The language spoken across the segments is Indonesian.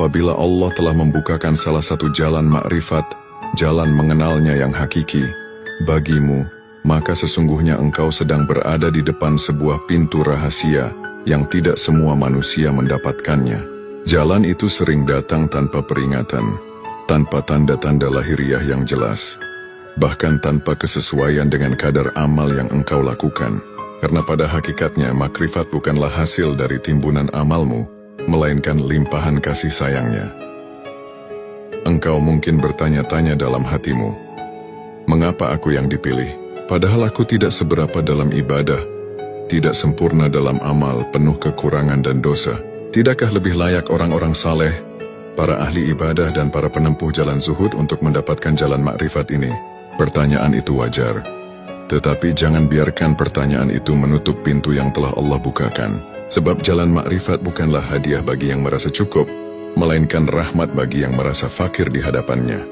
Apabila Allah telah membukakan salah satu jalan makrifat, jalan mengenalnya yang hakiki, bagimu, maka sesungguhnya engkau sedang berada di depan sebuah pintu rahasia yang tidak semua manusia mendapatkannya. Jalan itu sering datang tanpa peringatan, tanpa tanda-tanda lahiriah yang jelas, bahkan tanpa kesesuaian dengan kadar amal yang engkau lakukan. Karena pada hakikatnya makrifat bukanlah hasil dari timbunan amalmu, melainkan limpahan kasih sayangnya. Engkau mungkin bertanya-tanya dalam hatimu, mengapa aku yang dipilih? Padahal aku tidak seberapa dalam ibadah, tidak sempurna dalam amal, penuh kekurangan dan dosa. Tidakkah lebih layak orang-orang saleh, para ahli ibadah dan para penempuh jalan zuhud untuk mendapatkan jalan makrifat ini? Pertanyaan itu wajar. Tetapi jangan biarkan pertanyaan itu menutup pintu yang telah Allah bukakan. Sebab jalan makrifat bukanlah hadiah bagi yang merasa cukup, melainkan rahmat bagi yang merasa fakir di hadapannya.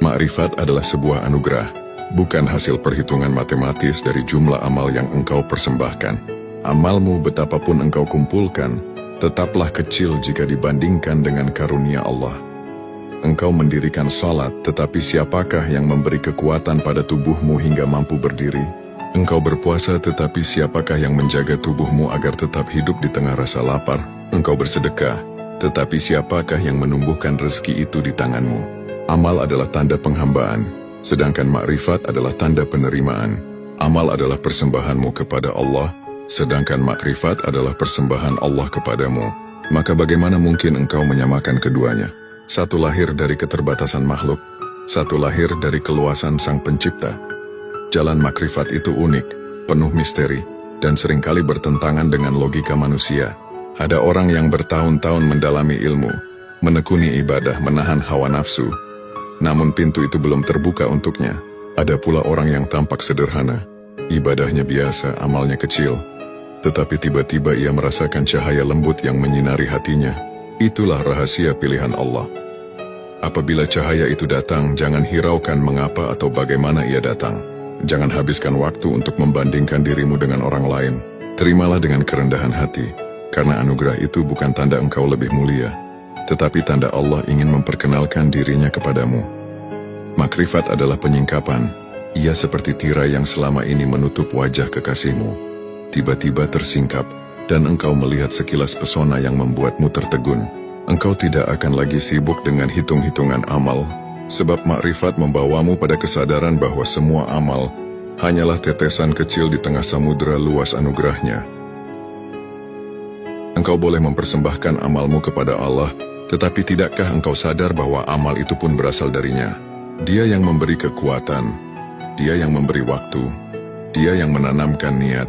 Makrifat adalah sebuah anugerah, bukan hasil perhitungan matematis dari jumlah amal yang engkau persembahkan. Amalmu betapapun engkau kumpulkan, tetaplah kecil jika dibandingkan dengan karunia Allah. Engkau mendirikan salat, tetapi siapakah yang memberi kekuatan pada tubuhmu hingga mampu berdiri? Engkau berpuasa, tetapi siapakah yang menjaga tubuhmu agar tetap hidup di tengah rasa lapar? Engkau bersedekah, tetapi siapakah yang menumbuhkan rezeki itu di tanganmu? Amal adalah tanda penghambaan, sedangkan makrifat adalah tanda penerimaan. Amal adalah persembahanmu kepada Allah, sedangkan makrifat adalah persembahan Allah kepadamu. Maka bagaimana mungkin engkau menyamakan keduanya? Satu lahir dari keterbatasan makhluk, satu lahir dari keluasan Sang Pencipta. Jalan makrifat itu unik, penuh misteri, dan seringkali bertentangan dengan logika manusia. Ada orang yang bertahun-tahun mendalami ilmu, menekuni ibadah, menahan hawa nafsu, namun pintu itu belum terbuka untuknya. Ada pula orang yang tampak sederhana, ibadahnya biasa, amalnya kecil, tetapi tiba-tiba ia merasakan cahaya lembut yang menyinari hatinya. Itulah rahasia pilihan Allah. Apabila cahaya itu datang, jangan hiraukan mengapa atau bagaimana ia datang. Jangan habiskan waktu untuk membandingkan dirimu dengan orang lain. Terimalah dengan kerendahan hati, karena anugerah itu bukan tanda engkau lebih mulia, tetapi tanda Allah ingin memperkenalkan dirinya kepadamu. Makrifat adalah penyingkapan. Ia seperti tirai yang selama ini menutup wajah kekasihmu. Tiba-tiba tersingkap, dan engkau melihat sekilas pesona yang membuatmu tertegun. Engkau tidak akan lagi sibuk dengan hitung-hitungan amal, sebab makrifat membawamu pada kesadaran bahwa semua amal hanyalah tetesan kecil di tengah samudera luas anugerahnya. Engkau boleh mempersembahkan amalmu kepada Allah, tetapi tidakkah engkau sadar bahwa amal itu pun berasal darinya? Dia yang memberi kekuatan, Dia yang memberi waktu, Dia yang menanamkan niat,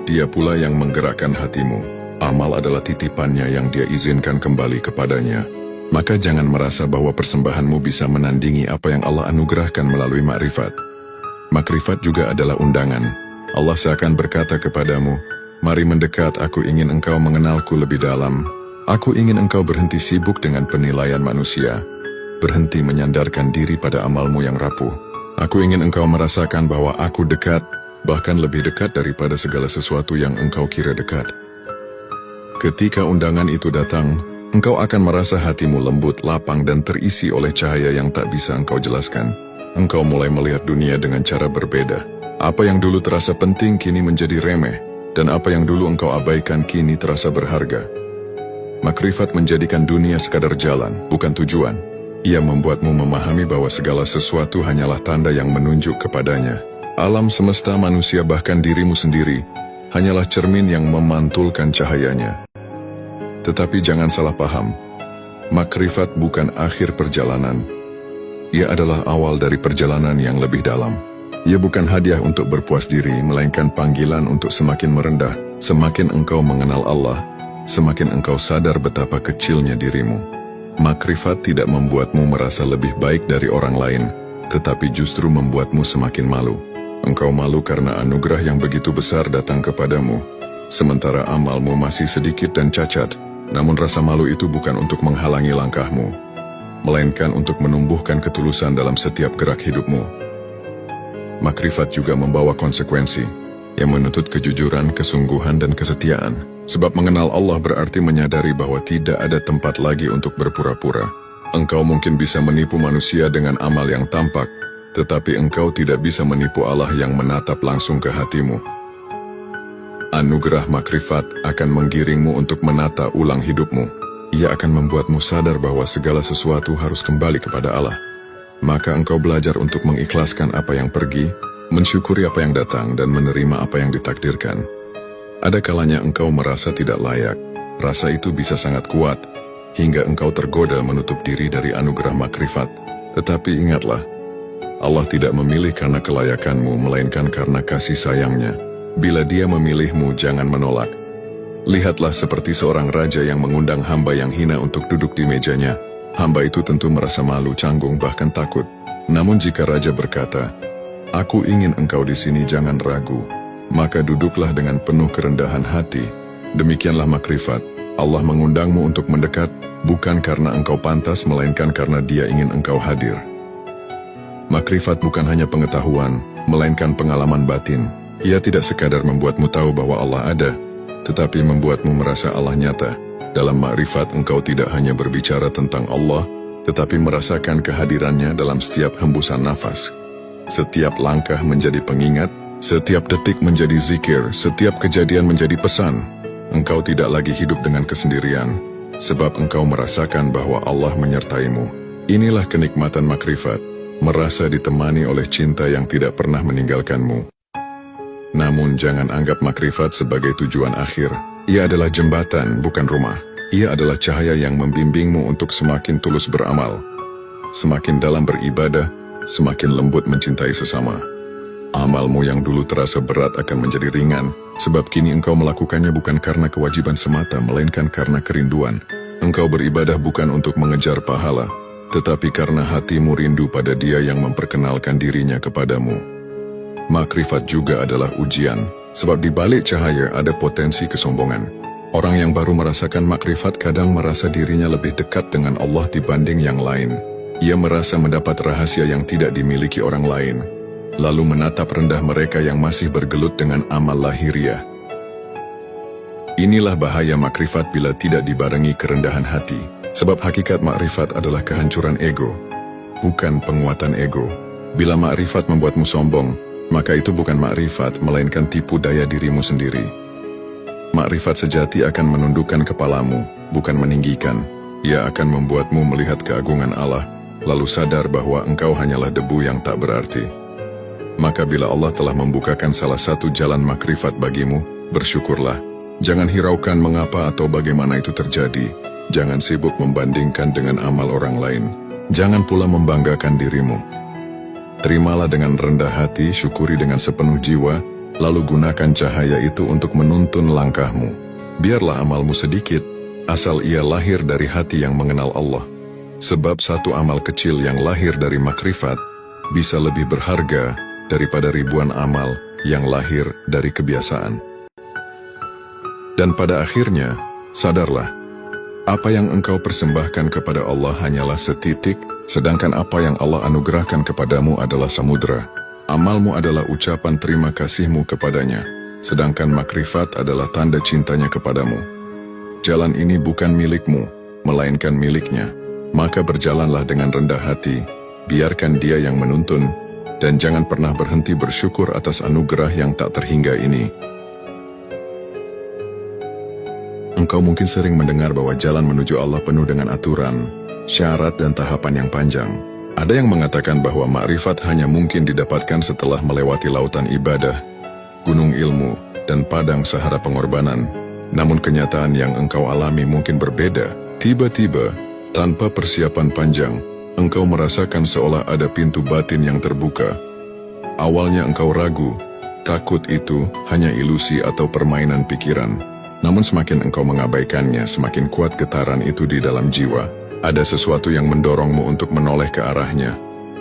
Dia pula yang menggerakkan hatimu. Amal adalah titipannya yang Dia izinkan kembali kepadanya. Maka jangan merasa bahwa persembahanmu bisa menandingi apa yang Allah anugerahkan melalui makrifat. Makrifat juga adalah undangan. Allah seakan berkata kepadamu, mari mendekat, aku ingin engkau mengenalku lebih dalam. Aku ingin engkau berhenti sibuk dengan penilaian manusia. Berhenti menyandarkan diri pada amalmu yang rapuh. Aku ingin engkau merasakan bahwa aku dekat, bahkan lebih dekat daripada segala sesuatu yang engkau kira dekat. Ketika undangan itu datang, engkau akan merasa hatimu lembut, lapang, dan terisi oleh cahaya yang tak bisa engkau jelaskan. Engkau mulai melihat dunia dengan cara berbeda. Apa yang dulu terasa penting kini menjadi remeh, dan apa yang dulu engkau abaikan kini terasa berharga. Makrifat menjadikan dunia sekadar jalan, bukan tujuan. Ia membuatmu memahami bahwa segala sesuatu hanyalah tanda yang menunjuk kepadanya. Alam semesta, manusia, bahkan dirimu sendiri hanyalah cermin yang memantulkan cahayanya. Tetapi jangan salah paham, makrifat bukan akhir perjalanan. Ia adalah awal dari perjalanan yang lebih dalam. Ia bukan hadiah untuk berpuas diri, melainkan panggilan untuk semakin merendah. Semakin engkau mengenal Allah, semakin engkau sadar betapa kecilnya dirimu. Makrifat tidak membuatmu merasa lebih baik dari orang lain, tetapi justru membuatmu semakin malu. Engkau malu karena anugerah yang begitu besar datang kepadamu, sementara amalmu masih sedikit dan cacat. Namun rasa malu itu bukan untuk menghalangi langkahmu, melainkan untuk menumbuhkan ketulusan dalam setiap gerak hidupmu. Makrifat juga membawa konsekuensi, yang menuntut kejujuran, kesungguhan, dan kesetiaan. Sebab mengenal Allah berarti menyadari bahwa tidak ada tempat lagi untuk berpura-pura. Engkau mungkin bisa menipu manusia dengan amal yang tampak, tetapi engkau tidak bisa menipu Allah yang menatap langsung ke hatimu. Anugerah makrifat akan menggiringmu untuk menata ulang hidupmu. Ia akan membuatmu sadar bahwa segala sesuatu harus kembali kepada Allah. Maka engkau belajar untuk mengikhlaskan apa yang pergi, mensyukuri apa yang datang, dan menerima apa yang ditakdirkan. Ada kalanya engkau merasa tidak layak. Rasa itu bisa sangat kuat, hingga engkau tergoda menutup diri dari anugerah makrifat. Tetapi ingatlah, Allah tidak memilih karena kelayakanmu, melainkan karena kasih sayangnya. Bila Dia memilihmu, jangan menolak. Lihatlah seperti seorang raja yang mengundang hamba yang hina untuk duduk di mejanya. Hamba itu tentu merasa malu, canggung, bahkan takut. Namun jika raja berkata, "Aku ingin engkau di sini, jangan ragu," maka duduklah dengan penuh kerendahan hati. Demikianlah makrifat. Allah mengundangmu untuk mendekat, bukan karena engkau pantas, melainkan karena Dia ingin engkau hadir. Makrifat bukan hanya pengetahuan, melainkan pengalaman batin. Ia tidak sekadar membuatmu tahu bahwa Allah ada, tetapi membuatmu merasa Allah nyata. Dalam makrifat engkau tidak hanya berbicara tentang Allah, tetapi merasakan kehadirannya dalam setiap hembusan nafas. Setiap langkah menjadi pengingat, setiap detik menjadi zikir, setiap kejadian menjadi pesan. Engkau tidak lagi hidup dengan kesendirian, sebab engkau merasakan bahwa Allah menyertaimu. Inilah kenikmatan makrifat, merasa ditemani oleh cinta yang tidak pernah meninggalkanmu. Namun jangan anggap makrifat sebagai tujuan akhir. Ia adalah jembatan, bukan rumah. Ia adalah cahaya yang membimbingmu untuk semakin tulus beramal, semakin dalam beribadah, semakin lembut mencintai sesama. Amalmu yang dulu terasa berat akan menjadi ringan, sebab kini engkau melakukannya bukan karena kewajiban semata, melainkan karena kerinduan. Engkau beribadah bukan untuk mengejar pahala, tetapi karena hatimu rindu pada Dia yang memperkenalkan dirinya kepadamu. Makrifat juga adalah ujian, sebab di balik cahaya ada potensi kesombongan. Orang yang baru merasakan makrifat kadang merasa dirinya lebih dekat dengan Allah dibanding yang lain. Ia merasa mendapat rahasia yang tidak dimiliki orang lain, lalu menatap rendah mereka yang masih bergelut dengan amal lahiriah. Inilah bahaya makrifat bila tidak dibarengi kerendahan hati, sebab hakikat makrifat adalah kehancuran ego, bukan penguatan ego. Bila makrifat membuatmu sombong, maka itu bukan makrifat, melainkan tipu daya dirimu sendiri. Makrifat sejati akan menundukkan kepalamu, bukan meninggikan. Ia akan membuatmu melihat keagungan Allah, lalu sadar bahwa engkau hanyalah debu yang tak berarti. Maka bila Allah telah membukakan salah satu jalan makrifat bagimu, bersyukurlah. Jangan hiraukan mengapa atau bagaimana itu terjadi. Jangan sibuk membandingkan dengan amal orang lain. Jangan pula membanggakan dirimu. Terimalah dengan rendah hati, syukuri dengan sepenuh jiwa, lalu gunakan cahaya itu untuk menuntun langkahmu. Biarlah amalmu sedikit, asal ia lahir dari hati yang mengenal Allah. Sebab satu amal kecil yang lahir dari makrifat bisa lebih berharga daripada ribuan amal yang lahir dari kebiasaan. Dan pada akhirnya, sadarlah, apa yang engkau persembahkan kepada Allah hanyalah setitik, sedangkan apa yang Allah anugerahkan kepadamu adalah samudera. Amalmu adalah ucapan terima kasihmu kepadanya, sedangkan makrifat adalah tanda cintanya kepadamu. Jalan ini bukan milikmu, melainkan miliknya. Maka berjalanlah dengan rendah hati, biarkan Dia yang menuntun, dan jangan pernah berhenti bersyukur atas anugerah yang tak terhingga ini. Engkau mungkin sering mendengar bahwa jalan menuju Allah penuh dengan aturan, syarat, dan tahapan yang panjang. Ada yang mengatakan bahwa makrifat hanya mungkin didapatkan setelah melewati lautan ibadah, gunung ilmu, dan padang sahara pengorbanan. Namun kenyataan yang engkau alami mungkin berbeda. Tiba-tiba, tanpa persiapan panjang, engkau merasakan seolah ada pintu batin yang terbuka. Awalnya engkau ragu, takut itu hanya ilusi atau permainan pikiran. Namun semakin engkau mengabaikannya, semakin kuat getaran itu di dalam jiwa. Ada sesuatu yang mendorongmu untuk menoleh ke arahnya,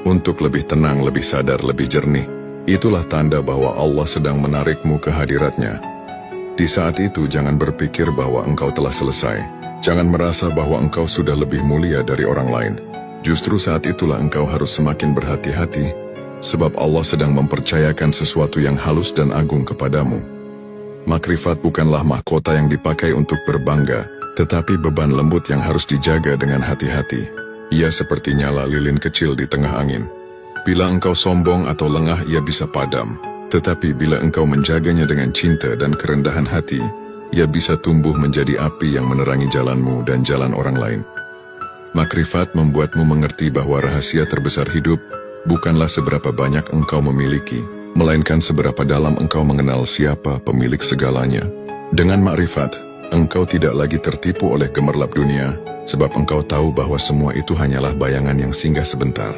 untuk lebih tenang, lebih sadar, lebih jernih. Itulah tanda bahwa Allah sedang menarikmu ke hadiratnya. Di saat itu jangan berpikir bahwa engkau telah selesai. Jangan merasa bahwa engkau sudah lebih mulia dari orang lain. Justru saat itulah engkau harus semakin berhati-hati, sebab Allah sedang mempercayakan sesuatu yang halus dan agung kepadamu. Makrifat bukanlah mahkota yang dipakai untuk berbangga, tetapi beban lembut yang harus dijaga dengan hati-hati. Ia seperti nyala lilin kecil di tengah angin. Bila engkau sombong atau lengah, ia bisa padam. Tetapi bila engkau menjaganya dengan cinta dan kerendahan hati, ia bisa tumbuh menjadi api yang menerangi jalanmu dan jalan orang lain. Makrifat membuatmu mengerti bahwa rahasia terbesar hidup bukanlah seberapa banyak engkau memiliki, melainkan seberapa dalam engkau mengenal siapa pemilik segalanya. Dengan makrifat, engkau tidak lagi tertipu oleh gemerlap dunia, sebab engkau tahu bahwa semua itu hanyalah bayangan yang singgah sebentar.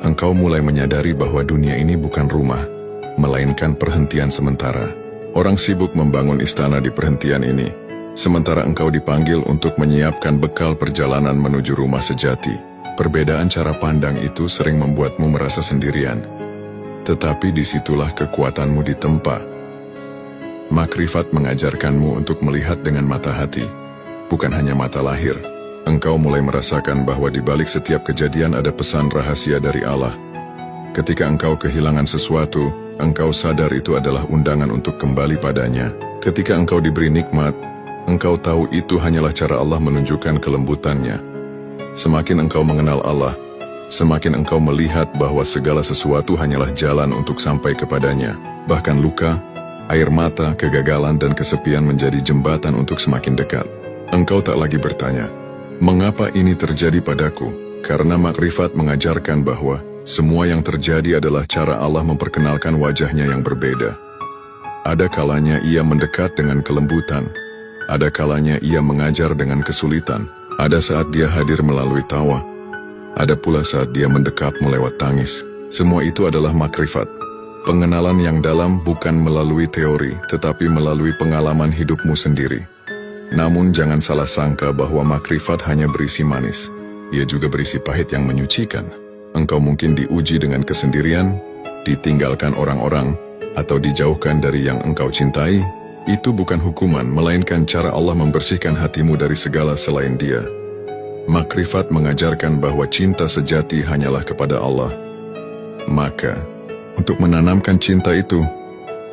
Engkau mulai menyadari bahwa dunia ini bukan rumah, melainkan perhentian sementara. Orang sibuk membangun istana di perhentian ini, sementara engkau dipanggil untuk menyiapkan bekal perjalanan menuju rumah sejati. Perbedaan cara pandang itu sering membuatmu merasa sendirian. Tetapi disitulah kekuatanmu ditempa. Makrifat mengajarkanmu untuk melihat dengan mata hati, bukan hanya mata lahir. Engkau mulai merasakan bahwa di balik setiap kejadian ada pesan rahasia dari Allah. Ketika engkau kehilangan sesuatu, engkau sadar itu adalah undangan untuk kembali padanya. Ketika engkau diberi nikmat, engkau tahu itu hanyalah cara Allah menunjukkan kelembutannya. Semakin engkau mengenal Allah, semakin engkau melihat bahwa segala sesuatu hanyalah jalan untuk sampai kepadanya. Bahkan luka, air mata, kegagalan, dan kesepian menjadi jembatan untuk semakin dekat. Engkau tak lagi bertanya, mengapa ini terjadi padaku? Karena makrifat mengajarkan bahwa semua yang terjadi adalah cara Allah memperkenalkan wajahnya yang berbeda. Ada kalanya ia mendekat dengan kelembutan, ada kalanya ia mengajar dengan kesulitan, ada saat dia hadir melalui tawa, ada pula saat dia mendekapmu lewat tangis. Semua itu adalah makrifat. Pengenalan yang dalam bukan melalui teori, tetapi melalui pengalaman hidupmu sendiri. Namun jangan salah sangka bahwa makrifat hanya berisi manis. Ia juga berisi pahit yang menyucikan. Engkau mungkin diuji dengan kesendirian, ditinggalkan orang-orang, atau dijauhkan dari yang engkau cintai. Itu bukan hukuman, melainkan cara Allah membersihkan hatimu dari segala selain Dia. Makrifat mengajarkan bahwa cinta sejati hanyalah kepada Allah. Maka, untuk menanamkan cinta itu,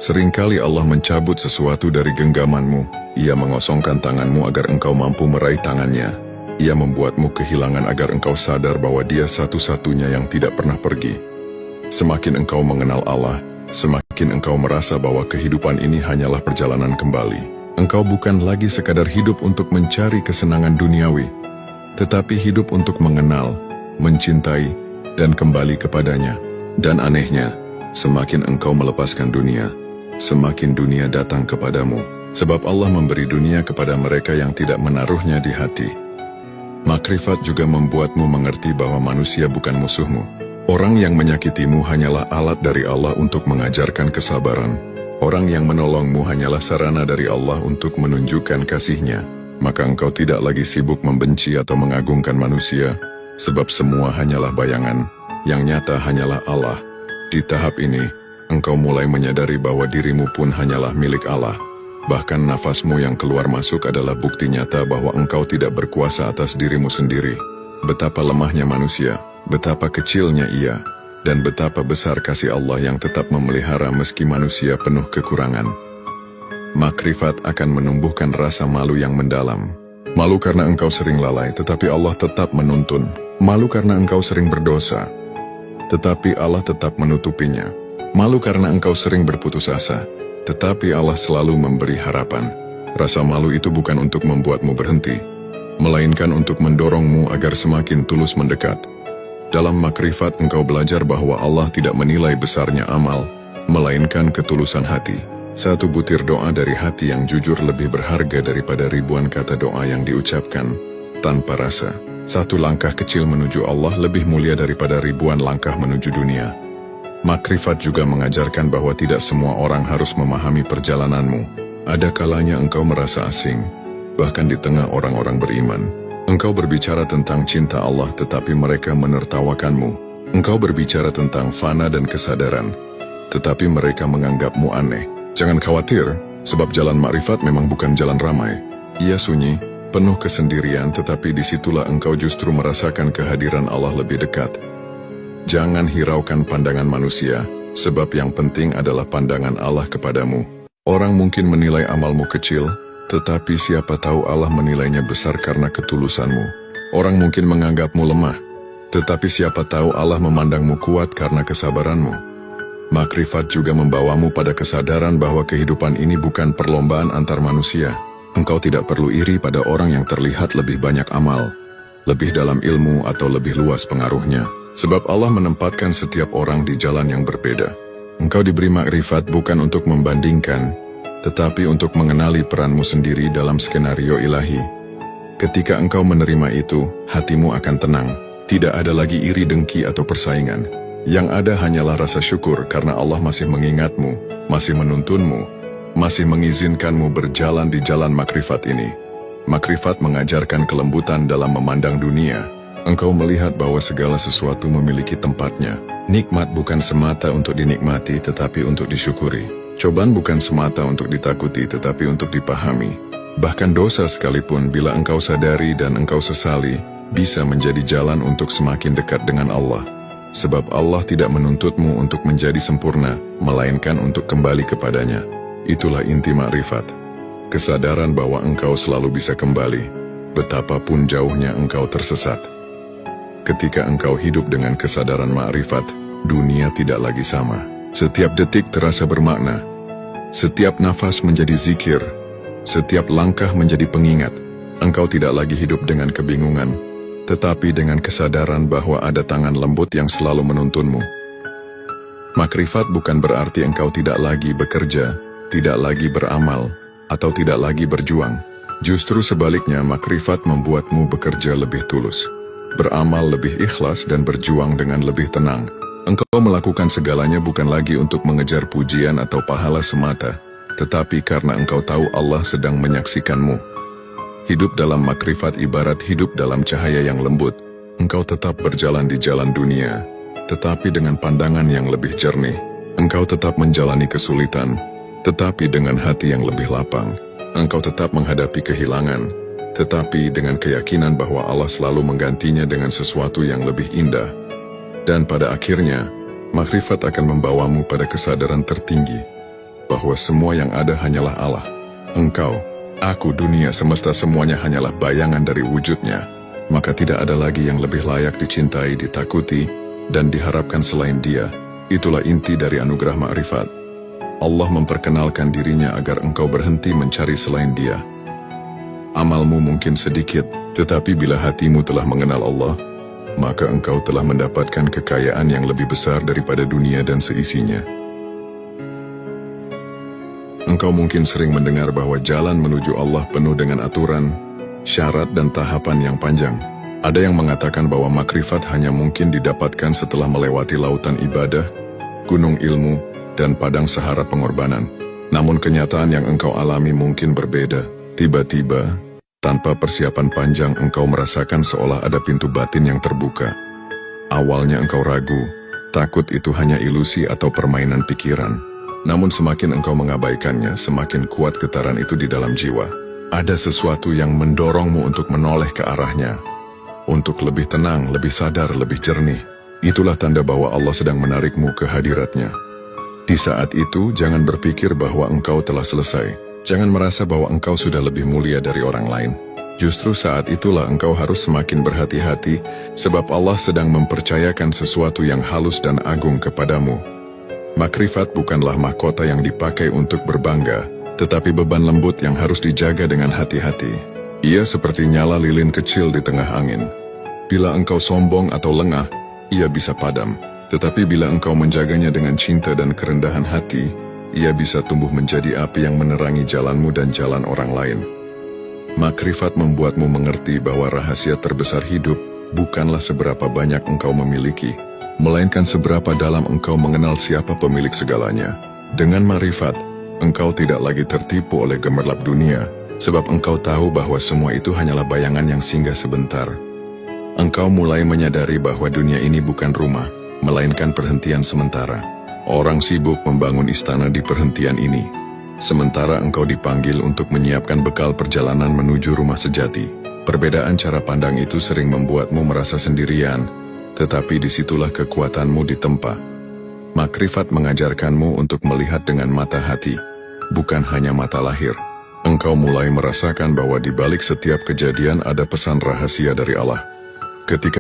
seringkali Allah mencabut sesuatu dari genggamanmu. Ia mengosongkan tanganmu agar engkau mampu meraih tangannya. Ia membuatmu kehilangan agar engkau sadar bahwa Dia satu-satunya yang tidak pernah pergi. Semakin engkau mengenal Allah, semakin engkau merasa bahwa kehidupan ini hanyalah perjalanan kembali. Engkau bukan lagi sekadar hidup untuk mencari kesenangan duniawi, tetapi hidup untuk mengenal, mencintai, dan kembali kepadanya. Dan anehnya, semakin engkau melepaskan dunia, semakin dunia datang kepadamu. Sebab Allah memberi dunia kepada mereka yang tidak menaruhnya di hati. Makrifat juga membuatmu mengerti bahwa manusia bukan musuhmu. Orang yang menyakitimu hanyalah alat dari Allah untuk mengajarkan kesabaran. Orang yang menolongmu hanyalah sarana dari Allah untuk menunjukkan kasih-Nya. Maka engkau tidak lagi sibuk membenci atau mengagungkan manusia, sebab semua hanyalah bayangan, yang nyata hanyalah Allah. Di tahap ini, engkau mulai menyadari bahwa dirimu pun hanyalah milik Allah. Bahkan nafasmu yang keluar masuk adalah bukti nyata bahwa engkau tidak berkuasa atas dirimu sendiri. Betapa lemahnya manusia, betapa kecilnya ia, dan betapa besar kasih Allah yang tetap memelihara meski manusia penuh kekurangan. Makrifat akan menumbuhkan rasa malu yang mendalam. Malu karena engkau sering lalai, tetapi Allah tetap menuntun. Malu karena engkau sering berdosa, tetapi Allah tetap menutupinya. Malu karena engkau sering berputus asa, tetapi Allah selalu memberi harapan. Rasa malu itu bukan untuk membuatmu berhenti, melainkan untuk mendorongmu agar semakin tulus mendekat. Dalam makrifat engkau belajar bahwa Allah tidak menilai besarnya amal, melainkan ketulusan hati. Satu butir doa dari hati yang jujur lebih berharga daripada ribuan kata doa yang diucapkan tanpa rasa. Satu langkah kecil menuju Allah lebih mulia daripada ribuan langkah menuju dunia. Makrifat juga mengajarkan bahwa tidak semua orang harus memahami perjalananmu. Ada kalanya engkau merasa asing, bahkan di tengah orang-orang beriman. Engkau berbicara tentang cinta Allah tetapi mereka menertawakanmu. Engkau berbicara tentang fana dan kesadaran, tetapi mereka menganggapmu aneh. Jangan khawatir, sebab jalan makrifat memang bukan jalan ramai. Ia sunyi, penuh kesendirian, tetapi disitulah engkau justru merasakan kehadiran Allah lebih dekat. Jangan hiraukan pandangan manusia, sebab yang penting adalah pandangan Allah kepadamu. Orang mungkin menilai amalmu kecil, tetapi siapa tahu Allah menilainya besar karena ketulusanmu. Orang mungkin menganggapmu lemah, tetapi siapa tahu Allah memandangmu kuat karena kesabaranmu. Makrifat juga membawamu pada kesadaran bahwa kehidupan ini bukan perlombaan antar manusia. Engkau tidak perlu iri pada orang yang terlihat lebih banyak amal, lebih dalam ilmu atau lebih luas pengaruhnya. Sebab Allah menempatkan setiap orang di jalan yang berbeda. Engkau diberi makrifat bukan untuk membandingkan, tetapi untuk mengenali peranmu sendiri dalam skenario ilahi. Ketika engkau menerima itu, hatimu akan tenang. Tidak ada lagi iri, dengki, atau persaingan. Yang ada hanyalah rasa syukur karena Allah masih mengingatmu, masih menuntunmu, masih mengizinkanmu berjalan di jalan makrifat ini. Makrifat mengajarkan kelembutan dalam memandang dunia. Engkau melihat bahwa segala sesuatu memiliki tempatnya. Nikmat bukan semata untuk dinikmati, tetapi untuk disyukuri. Cobaan bukan semata untuk ditakuti, tetapi untuk dipahami. Bahkan dosa sekalipun, bila engkau sadari dan engkau sesali, bisa menjadi jalan untuk semakin dekat dengan Allah. Sebab Allah tidak menuntutmu untuk menjadi sempurna, melainkan untuk kembali kepadanya. Itulah inti makrifat. Kesadaran bahwa engkau selalu bisa kembali, betapapun jauhnya engkau tersesat. Ketika engkau hidup dengan kesadaran makrifat, dunia tidak lagi sama. Setiap detik terasa bermakna. Setiap nafas menjadi zikir. Setiap langkah menjadi pengingat. Engkau tidak lagi hidup dengan kebingungan, tetapi dengan kesadaran bahwa ada tangan lembut yang selalu menuntunmu. Makrifat bukan berarti engkau tidak lagi bekerja, tidak lagi beramal, atau tidak lagi berjuang. Justru sebaliknya, makrifat membuatmu bekerja lebih tulus, beramal lebih ikhlas, dan berjuang dengan lebih tenang. Engkau melakukan segalanya bukan lagi untuk mengejar pujian atau pahala semata, tetapi karena engkau tahu Allah sedang menyaksikanmu. Hidup dalam makrifat ibarat hidup dalam cahaya yang lembut. Engkau tetap berjalan di jalan dunia, tetapi dengan pandangan yang lebih jernih. Engkau tetap menjalani kesulitan, tetapi dengan hati yang lebih lapang. Engkau tetap menghadapi kehilangan, tetapi dengan keyakinan bahwa Allah selalu menggantinya dengan sesuatu yang lebih indah. Dan pada akhirnya, makrifat akan membawamu pada kesadaran tertinggi, bahwa semua yang ada hanyalah Allah. Engkau, aku, dunia, semesta, semuanya hanyalah bayangan dari wujudnya. Maka tidak ada lagi yang lebih layak dicintai, ditakuti, dan diharapkan selain Dia. Itulah inti dari anugerah makrifat. Allah memperkenalkan dirinya agar engkau berhenti mencari selain Dia. Amalmu mungkin sedikit, tetapi bila hatimu telah mengenal Allah, maka engkau telah mendapatkan kekayaan yang lebih besar daripada dunia dan seisinya. Engkau mungkin sering mendengar bahwa jalan menuju Allah penuh dengan aturan, syarat, dan tahapan yang panjang. Ada yang mengatakan bahwa makrifat hanya mungkin didapatkan setelah melewati lautan ibadah, gunung ilmu, dan padang sahara pengorbanan. Namun kenyataan yang engkau alami mungkin berbeda. Tiba-tiba, tanpa persiapan panjang, engkau merasakan seolah ada pintu batin yang terbuka. Awalnya engkau ragu, takut itu hanya ilusi atau permainan pikiran. Namun semakin engkau mengabaikannya, semakin kuat getaran itu di dalam jiwa. Ada sesuatu yang mendorongmu untuk menoleh ke arahnya, untuk lebih tenang, lebih sadar, lebih jernih. Itulah tanda bahwa Allah sedang menarikmu ke hadiratnya. Di saat itu, jangan berpikir bahwa engkau telah selesai. Jangan merasa bahwa engkau sudah lebih mulia dari orang lain. Justru saat itulah engkau harus semakin berhati-hati, sebab Allah sedang mempercayakan sesuatu yang halus dan agung kepadamu. Makrifat bukanlah mahkota yang dipakai untuk berbangga, tetapi beban lembut yang harus dijaga dengan hati-hati. Ia seperti nyala lilin kecil di tengah angin. Bila engkau sombong atau lengah, ia bisa padam. Tetapi bila engkau menjaganya dengan cinta dan kerendahan hati, ia bisa tumbuh menjadi api yang menerangi jalanmu dan jalan orang lain. Makrifat membuatmu mengerti bahwa rahasia terbesar hidup bukanlah seberapa banyak engkau memiliki, melainkan seberapa dalam engkau mengenal siapa pemilik segalanya. Dengan makrifat, engkau tidak lagi tertipu oleh gemerlap dunia, sebab engkau tahu bahwa semua itu hanyalah bayangan yang singgah sebentar. Engkau mulai menyadari bahwa dunia ini bukan rumah, melainkan perhentian sementara. Orang sibuk membangun istana di perhentian ini, sementara engkau dipanggil untuk menyiapkan bekal perjalanan menuju rumah sejati. Perbedaan cara pandang itu sering membuatmu merasa sendirian, tetapi disitulah kekuatanmu ditempa. Makrifat mengajarkanmu untuk melihat dengan mata hati. bukan hanya mata lahir. Engkau mulai merasakan bahwa di balik setiap kejadian ada pesan rahasia dari Allah. Ketika